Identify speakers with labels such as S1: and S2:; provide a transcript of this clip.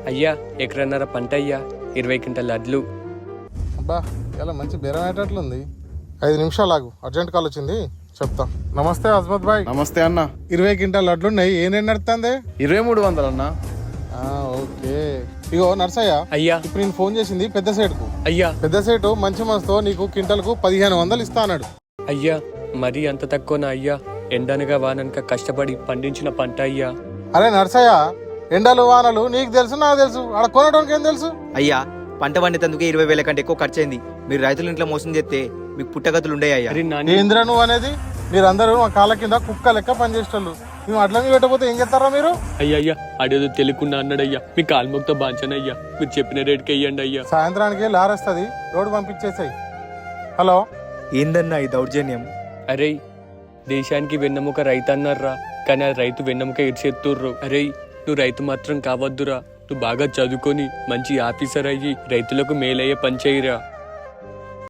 S1: అయ్యా ఎకరన్నర పంట అయ్యా, 20 క్వింటాల అడ్లు.
S2: అబ్బా ఇలా మంచి బేరం అయ్యేటట్లుంది. 5 నిమిషాలు ఆగు, అర్జెంట్ కాల్ వచ్చింది, చెప్తా. నమస్తే అజ్మత్ భాయ్.
S3: నమస్తే అన్న.
S2: 20 క్వింటాల అడ్లు ఉన్నాయి, ఏం రేట్ నడుతుంది?
S3: 2300 అన్న.
S2: ఓకే. ఇగో నర్సయ్య,
S1: అయ్యా
S2: ఇప్పుడు నేను ఫోన్ చేసింది పెద్ద సేటుకు.
S1: అయ్యా
S2: పెద్ద సేటు మంచి మనసుతో నీకు క్వింటల్కు 1500 ఇస్తా అన్నాడు.
S1: అయ్యా మరీ అంత తక్కువనా అయ్యా? ఎండనగా వాననక కష్టపడి పండించిన పంట అయ్యా.
S2: అరే నర్సయ్య, ఎండలు వానలు నీకు తెలుసు, నాకు తెలుసు, ఆడ కొనడానికి ఏం తెలుసు?
S4: అయ్యా పంట పండినందుకే 20,000 కంటే ఎక్కువ ఖర్చు అయింది. మీరు రైతుల ఇంట్లో మోసం చేస్తే మీకు పుట్టగతులు ఉండే అయ్యా.
S1: అరే నాని,
S2: ఏంద్రా నువ్వు అనేది? మీరందరూ మా కాళ్ళ కింద కుక్క లెక్క పనిచేసేటోళ్ళు. మేము అట్లా మీద పెట్టకపోతే ఏం చేస్తారా మీరు?
S1: అయ్యా అయ్యా అడేదో తెలియకుండా అన్నాడయ్యా. మీ కాల్మొక్తో బాంచనయ్యా, మీరు చెప్పిన రేట్కి వెయ్యండి అయ్యా.
S2: సాయంత్రానికి లారేస్తుంది, రోడ్డు పంపించేసాయి. హలో,
S4: ఏందన్నా ఈ దౌర్జన్యం?
S1: అరే దేశానికి వెన్నెముక రైతు అన్నారా, కానీ ఆ రైతు వెన్నెముక ఇడిచెత్తుర్రు. అరే నువ్వు రైతు మాత్రం కావద్దురా, నువ్వు బాగా చదువుకొని మంచి ఆఫీసర్ అయ్యి రైతులకు మేలయ్యే పని చేయరా.